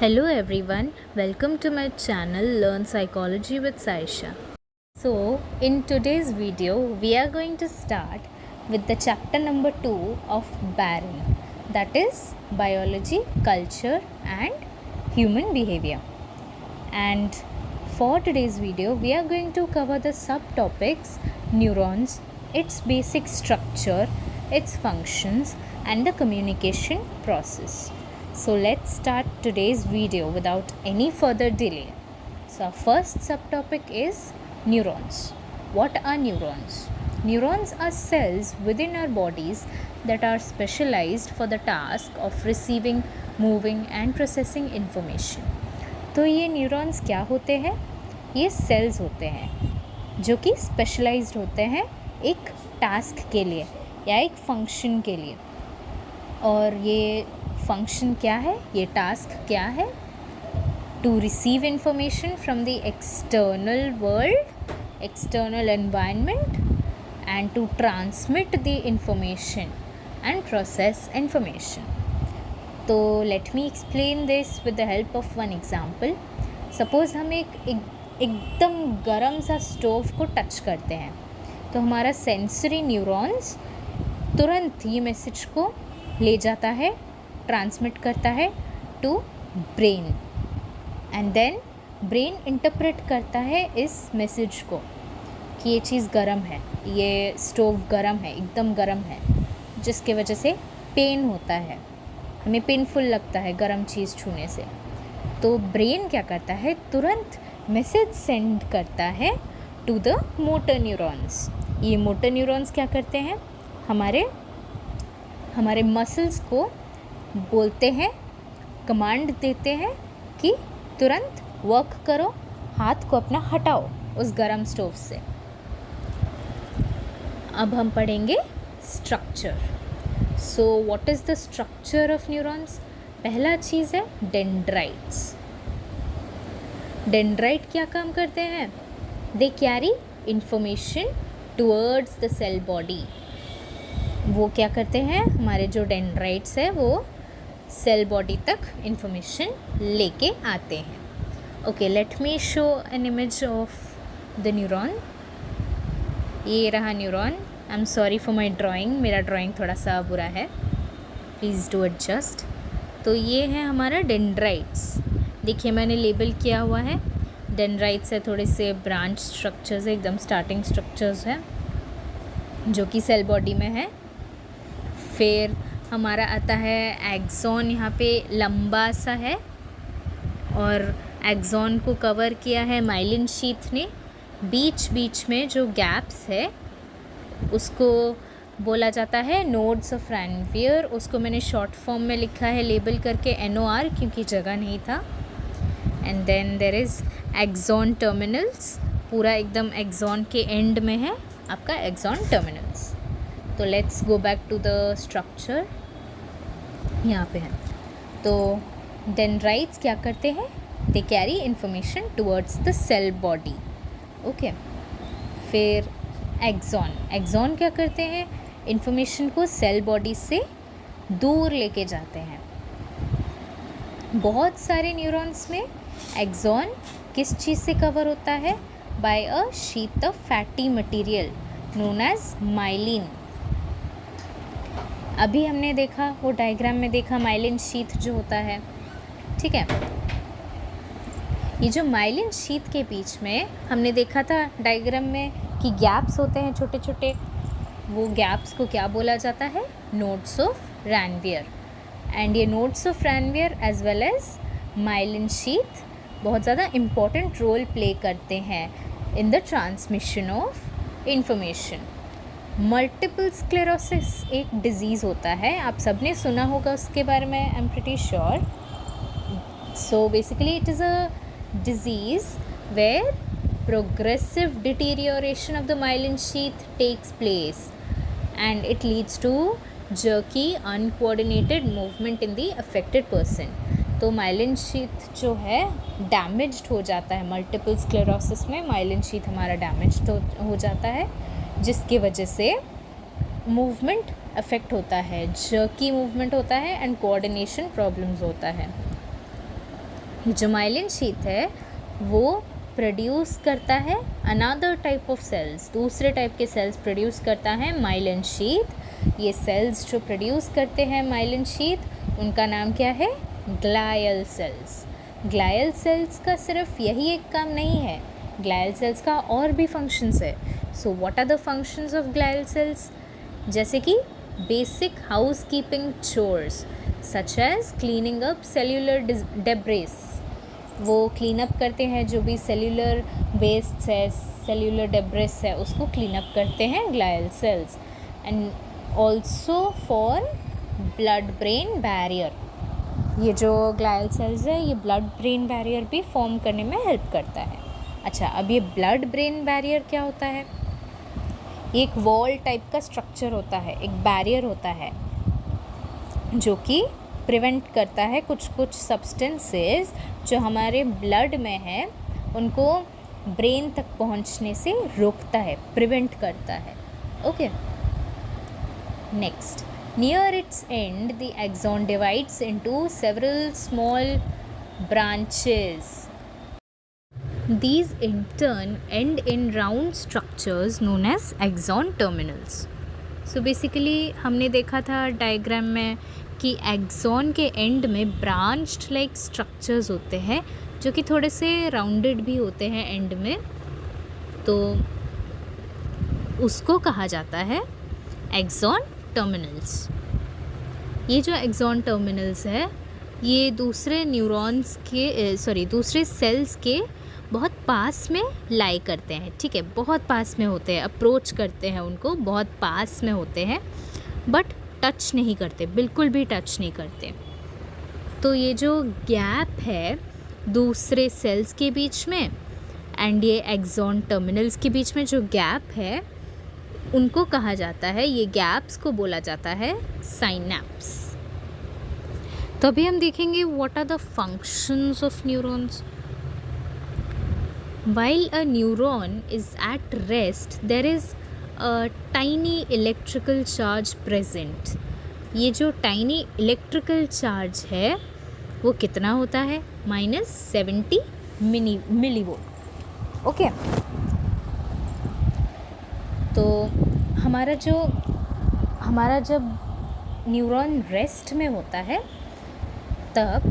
Hello everyone, welcome to my channel Learn Psychology with Saisha. So, in today's video, we are going to start with the chapter number 2 of Barron, that is Biology, Culture and Human Behavior. And for today's video, we are going to cover the subtopics neurons, its basic structure, its functions and the communication process. So let's start today's video without any further delay. So our first subtopic is neurons. What are neurons? Neurons are cells within our bodies that are specialized for the task of receiving, moving and processing information. तो ये neurons क्या होते हैं? ये sales होते हैं जो कि स्पेशलाइज्ड होते हैं एक टास्क के लिए या एक फंक्शन के लिए. और ये फंक्शन क्या है, ये टास्क क्या है? To receive information from the external world, external environment and to transmit the information and process information. तो let me explain this with the help of one example. Suppose हम एकदम गर्म सा स्टोव को टच करते हैं तो हमारा सेंसरी न्यूरॉन्स तुरंत ये मैसेज को ले जाता है, ट्रांसमिट करता है to brain and then brain interpret करता है इस मैसेज को कि ये चीज़ गर्म है, ये स्टोव गर्म है, एकदम गर्म है, जिसके वजह से पेन होता है, हमें पेनफुल लगता है गर्म चीज़ छूने से. तो ब्रेन क्या करता है, तुरंत मैसेज सेंड करता है टू द मोटर न्यूरॉन्स. ये मोटर न्यूरॉन्स क्या करते हैं, हमारे मसल्स को बोलते हैं, कमांड देते हैं कि तुरंत वर्क करो, हाथ को अपना हटाओ उस गरम स्टोव से. अब हम पढ़ेंगे structure. So what is the structure of neurons? पहला चीज़ है डेंड्राइट्स. डेंड्राइट क्या काम करते हैं? They carry information towards the cell body. वो क्या करते हैं, हमारे जो डेंड्राइट्स है वो सेल बॉडी तक इंफॉर्मेशन लेके आते हैं. Okay, let me show an image of the neuron. ये रहा neuron. I am sorry for my drawing, मेरा ड्राइंग थोड़ा सा बुरा है, प्लीज़ डू एडजस्ट. तो ये है हमारा डेंड्राइट्स. देखिए मैंने लेबल किया हुआ है. डेंड्राइट्स है, थोड़े से ब्रांच स्ट्रक्चर्स है, एकदम स्टार्टिंग स्ट्रक्चर्स है जो कि सेल बॉडी में है. फिर हमारा आता है एक्सॉन, यहाँ पे लंबा सा है और एक्सॉन को कवर किया है माइलिन शीथ ने. बीच बीच में जो गैप्स है उसको बोला जाता है नोड्स ऑफ रैनवियर. उसको मैंने शॉर्ट फॉर्म में लिखा है लेबल करके NOR, क्योंकि जगह नहीं था. And then there is axon terminals. पूरा एकदम एक्सॉन के एंड में है आपका एक्सॉन टर्मिनल्स. तो let's go back to the structure. यहाँ पे है. तो डेंड्राइट्स क्या करते हैं, they carry information towards the cell body. Okay. फिर एक्सॉन क्या करते हैं, इंफॉर्मेशन को सेल बॉडी से दूर लेके जाते हैं. बहुत सारे न्यूरॉन्स में एक्सॉन किस चीज़ से कवर होता है, by a sheath of fatty material known as myelin. अभी हमने देखा, वो डायग्राम में देखा माइलिन शीथ जो होता है, ठीक है. ये जो माइलिन शीथ के बीच में हमने देखा था डायग्राम में कि गैप्स होते हैं छोटे छोटे, वो गैप्स को क्या बोला जाता है, नोड्स ऑफ रैनवियर. एंड ये nodes of Ranvier as well as myelin sheath बहुत ज़्यादा इम्पॉर्टेंट रोल प्ले करते हैं in the transmission of information. Multiple sclerosis एक डिज़ीज़ होता है, आप सबने सुना होगा उसके बारे में, I am pretty sure. So basically it is a disease where progressive deterioration of the myelin sheath takes place and it leads to jerky uncoordinated movement in the affected person. तो माइलिन शीथ जो है damaged हो जाता है. Multiple sclerosis में myelin sheath हमारा damaged हो जाता है, जिसकी वजह से मूवमेंट अफेक्ट होता है, जर्की मूवमेंट होता है एंड कोऑर्डिनेशन प्रॉब्लम्स होता है. जो माइलिन शीथ है वो प्रोड्यूस करता है अनदर टाइप ऑफ सेल्स, दूसरे टाइप के सेल्स प्रोड्यूस करता है माइलिन शीथ। ये सेल्स जो प्रोड्यूस करते हैं माइलिन शीथ उनका नाम क्या है? Glial cells. ग्लायल सेल्स का सिर्फ यही एक काम नहीं है, ग्लायल सेल्स का और भी फंक्शंस है। So what are the functions of glial cells? जैसे कि basic housekeeping chores such as cleaning up cellular debris, वो क्लीन अप करते हैं जो भी सेल्यूलर वेस्ट है, सेल्यूलर डेब्रिस है, उसको क्लीन अप करते हैं glial cells. And also for blood brain barrier, ये जो ग्लायल सेल्स है ये ब्लड ब्रेन बैरियर भी फॉर्म करने में हेल्प करता है। अच्छा, अब ये ब्लड ब्रेन बैरियर क्या होता है? ये एक वॉल टाइप का स्ट्रक्चर होता है, एक बैरियर होता है जो कि प्रिवेंट करता है कुछ कुछ सब्सटेंसेस जो हमारे ब्लड में है उनको ब्रेन तक पहुंचने से रोकता है, प्रिवेंट करता है। Okay, next, near its end the axon divides into several small branches. These in turn end in round structures known as axon terminals. So basically हमने देखा था डायग्राम में कि एक्सॉन के एंड में ब्रांच्ड लाइक स्ट्रक्चर्स होते हैं जो कि थोड़े से राउंडेड भी होते हैं एंड में, तो उसको कहा जाता है एक्सॉन टर्मिनल्स। ये जो एक्सॉन टर्मिनल्स है ये दूसरे न्यूरॉन्स के दूसरे सेल्स के बहुत पास में लाई करते हैं, ठीक है, बहुत पास में होते हैं, अप्रोच करते हैं उनको, बहुत पास में होते हैं, बट टच नहीं करते, बिल्कुल भी टच नहीं करते। तो ये जो गैप है दूसरे सेल्स के बीच में एंड ये एक्सॉन टर्मिनल्स के बीच में जो गैप है उनको कहा जाता है, ये गैप्स को बोला जाता है साइनैप्स। तो अभी हम देखेंगे what are the functions of neurons. While a neuron is at rest, there is a tiny electrical charge present. ये जो tiny electrical charge है वो कितना होता है? -70 millivolt. ओके, तो हमारा जब न्यूरॉन रेस्ट में होता है तब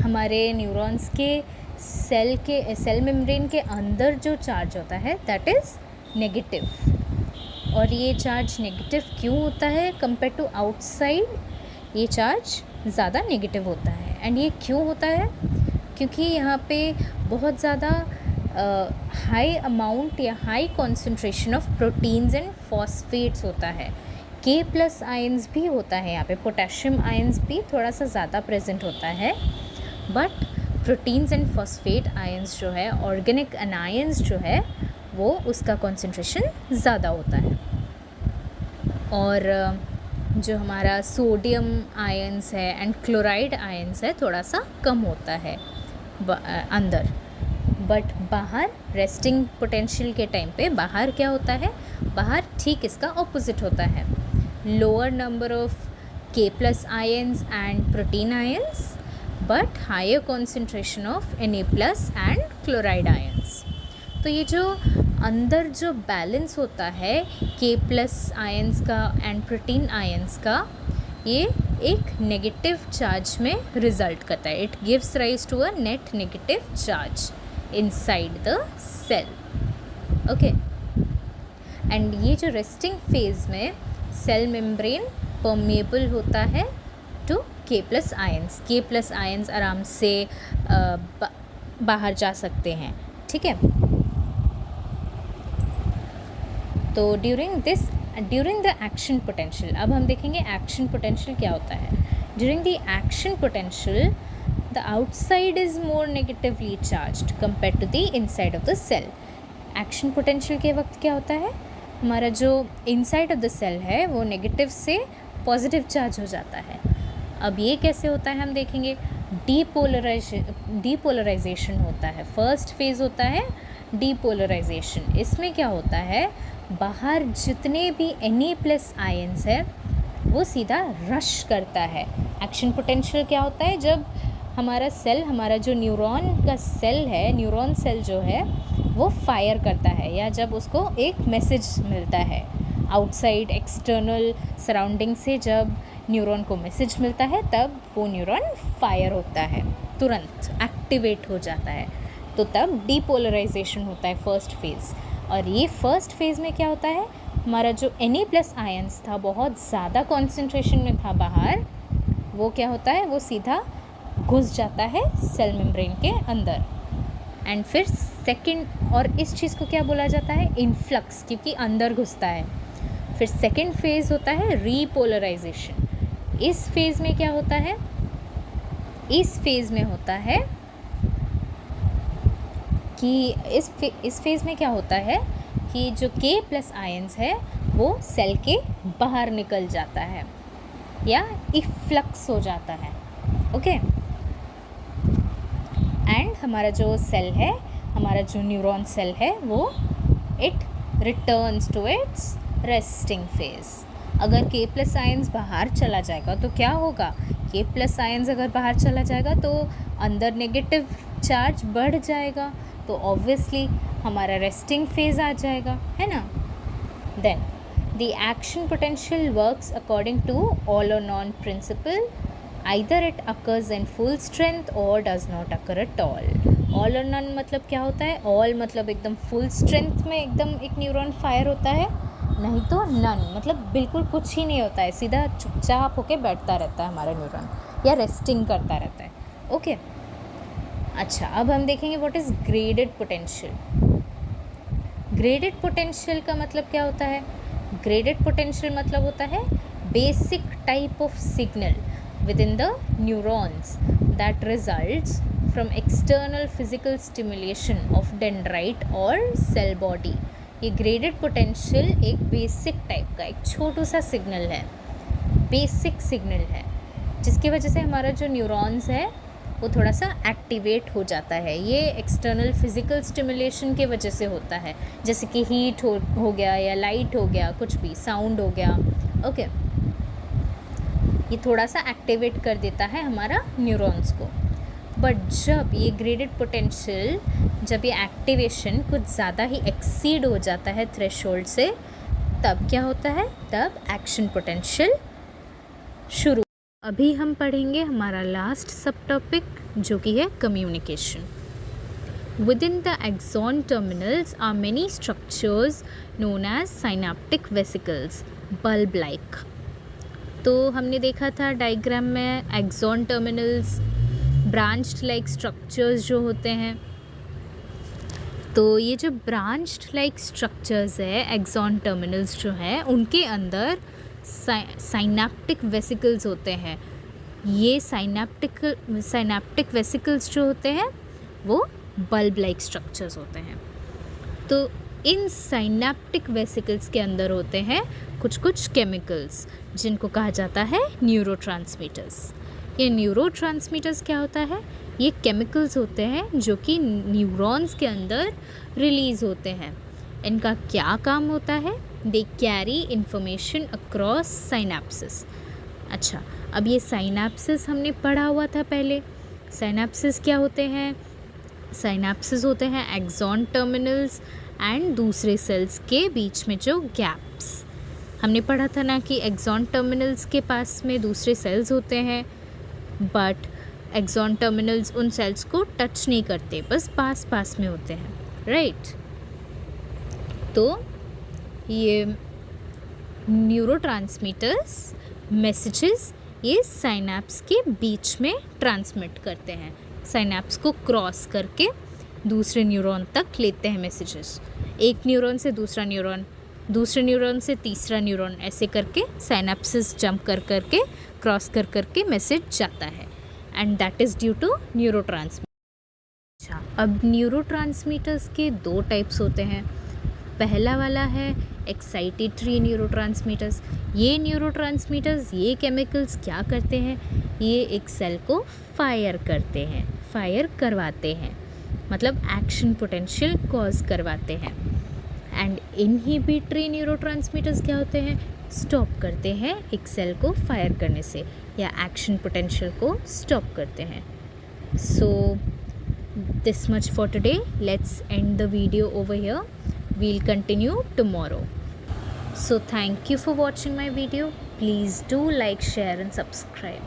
हमारे न्यूरॉन्स के सेल मेम्ब्रेन के अंदर जो चार्ज होता है दैट इज़ नेगेटिव। और ये चार्ज नेगेटिव क्यों होता है कंपेयर टू आउटसाइड? ये चार्ज ज़्यादा नेगेटिव होता है। एंड ये क्यों होता है? क्योंकि यहाँ पे बहुत ज़्यादा हाई अमाउंट या high concentration of proteins and phosphates होता है। K+ आयंस भी होता है यहाँ पे, पोटेशियम आयंस भी थोड़ा सा ज़्यादा प्रेजेंट होता है, but proteins and phosphate ions जो है, ऑर्गेनिक अनायंस जो है, वो उसका कॉन्सेंट्रेशन ज़्यादा होता है। और जो हमारा सोडियम आयंस है एंड क्लोराइड आयंस है थोड़ा सा कम होता है अंदर, बट बाहर रेस्टिंग पोटेंशियल के टाइम पे बाहर क्या होता है? बाहर ठीक इसका ऑपोजिट होता है, lower number of K+ ions and protein ions but higher concentration of Na+ and chloride ions. तो ये जो अंदर जो बैलेंस होता है K+ आयंस का एंड प्रोटीन आयंस का, ये एक नेगेटिव चार्ज में रिजल्ट करता है। It gives rise to a net negative charge inside the cell. Okay, and ये जो रेस्टिंग फेज में सेल मेम्ब्रेन परमेबल होता है to K+ ions. K+ ions आराम से बाहर जा सकते हैं, ठीक है। तो ड्यूरिंग द एक्शन पोटेंशियल, अब हम देखेंगे एक्शन पोटेंशियल क्या होता है। During the action potential the outside is more negatively charged compare to the inside of the cell. Action potential के वक्त क्या होता है? हमारा जो इनसाइड ऑफ द सेल है वो नेगेटिव से पॉजिटिव चार्ज हो जाता है। अब ये कैसे होता है हम देखेंगे। डीपोलराइजेशन होता है, फर्स्ट फेज़ होता है डीपोलराइजेशन। इसमें क्या होता है? बाहर जितने भी Na+ आयंस है वो सीधा रश करता है। एक्शन पोटेंशियल क्या होता है? जब हमारा सेल, हमारा जो न्यूरॉन का सेल है, न्यूरॉन सेल जो है वो फायर करता है, या जब उसको एक मैसेज मिलता है आउटसाइड एक्सटर्नल सराउंडिंग से, जब न्यूरॉन को मैसेज मिलता है तब वो न्यूरॉन फायर होता है, तुरंत एक्टिवेट हो जाता है। तो तब डीपोलराइजेशन होता है फर्स्ट फेज़। और ये फर्स्ट फेज़ में क्या होता है, हमारा जो Na+ आयंस था बहुत ज़्यादा कॉन्सेंट्रेशन में था बाहर, वो क्या होता है, वो सीधा घुस जाता है सेल मेम्ब्रेन के अंदर। एंड फिर सेकंड, और इस चीज़ को क्या बोला जाता है, इन्फ्लक्स, क्योंकि अंदर घुसता है। फिर सेकंड फेज़ होता है रीपोलराइजेशन। इस फेज़ में क्या होता है, इस फेज़ में होता है कि इस फेज़ में क्या होता है कि जो K+ आयंस है वो सेल के बाहर निकल जाता है या इफ्लक्स हो जाता है। ओके, एंड हमारा जो सेल है, हमारा जो न्यूरॉन सेल है, वो it returns to its resting phase. अगर K+ आयंस बाहर चला जाएगा तो क्या होगा, K+ आयंस अगर बाहर चला जाएगा तो अंदर नेगेटिव चार्ज बढ़ जाएगा, तो ऑब्वियसली हमारा रेस्टिंग फेज़ आ जाएगा, है ना। Then the action potential works according to all or none principle, either it occurs in full strength or does not occur at all. All or none मतलब क्या होता है, ऑल मतलब एकदम फुल स्ट्रेंथ में एकदम एक न्यूरॉन फायर होता है, नहीं तो नन मतलब बिल्कुल कुछ ही नहीं होता है, सीधा चुपचाप होके बैठता रहता है हमारा न्यूरॉन, या रेस्टिंग करता रहता है। ओके, अच्छा, अब हम देखेंगे what is graded potential. Graded potential का मतलब क्या होता है, ग्रेडेड पोटेंशियल मतलब होता है basic type of signal with in the neurons that results from external physical stimulation of dendrite और सेल बॉडी। ये ग्रेडेड पोटेंशियल एक बेसिक टाइप का एक छोटू सा सिग्नल है, बेसिक सिग्नल है, जिसकी वजह से हमारा जो न्यूरॉन्स है वो थोड़ा सा एक्टिवेट हो जाता है। ये एक्सटर्नल फिजिकल स्टिमुलेशन के वजह से होता है, जैसे कि हीट हो गया या लाइट हो गया, कुछ भी साउंड हो गया। ओके, ये थोड़ा सा एक्टिवेट कर देता है हमारा न्यूरॉन्स को। बट जब ये ग्रेडेड पोटेंशियल, जब ये एक्टिवेशन कुछ ज़्यादा ही एक्सीड हो जाता है थ्रेशोल्ड से, तब क्या होता है, तब एक्शन पोटेंशियल शुरू। अभी हम पढ़ेंगे हमारा लास्ट सब टॉपिक, जो कि है communication. Within the axon terminals are many structures known as synaptic vesicles, bulb like. तो हमने देखा था डायग्राम में axon terminals branched like structures जो होते हैं। तो ये जो ब्रांच्ड लाइक स्ट्रक्चर्स है, एक्सॉन टर्मिनल्स जो है, उनके अंदर साइनेप्टिक वेसिकल्स होते हैं। ये साइनेप्टिक वेसिकल्स जो होते हैं वो बल्ब लाइक स्ट्रक्चर्स होते हैं। तो इन साइनेप्टिक वेसिकल्स के अंदर होते हैं कुछ कुछ केमिकल्स, जिनको कहा जाता है न्यूरोट्रांसमीटर्स। ये न्यूरोट्रांसमीटर्स क्या होता है, ये केमिकल्स होते हैं जो कि न्यूरॉन्स के अंदर रिलीज़ होते हैं। इनका क्या काम होता है, they carry information across synapses. अच्छा, अब ये साइनेप्सिस हमने पढ़ा हुआ था पहले। साइनेप्सिस क्या होते हैं, साइनेप्सिस होते हैं एक्सॉन टर्मिनल्स एंड दूसरे सेल्स के बीच में जो गैप्स। हमने पढ़ा था ना कि एक्सॉन टर्मिनल्स के पास में दूसरे सेल्स होते हैं, बट एक्सॉन टर्मिनल्स उन सेल्स को टच नहीं करते, बस पास पास में होते हैं, राइट। तो ये न्यूरोट्रांसमीटर्स मैसेजेस ये साइनेप्स के बीच में ट्रांसमिट करते हैं, साइनेप्स को क्रॉस करके दूसरे न्यूरॉन तक लेते हैं मैसेजेस। एक न्यूरॉन से दूसरा न्यूरॉन, दूसरे न्यूरॉन से तीसरा न्यूरॉन, ऐसे करके साइनेप्सिस जंप कर करके क्रॉस कर करके मैसेज जाता है, and that is due to neurotransmitter. अच्छा, अब न्यूरोट्रांसमीटर्स के दो टाइप्स होते हैं। पहला वाला है एक्साइटेटरी न्यूरोट्रांसमीटर्स। ये न्यूरोट्रांसमीटर्स, ये केमिकल्स क्या करते हैं, ये एक सेल को फायर करते हैं, फायर करवाते हैं, मतलब एक्शन पोटेंशियल कॉज करवाते हैं। एंड इनहिबिटरी न्यूरोट्रांसमीटर्स क्या होते हैं, स्टॉप करते हैं एक सेल को फायर करने से, या एक्शन पोटेंशियल को स्टॉप करते हैं। So this much for today. Let's end the video over here. We'll continue tomorrow. So thank you for watching my video. Please do like, share and subscribe.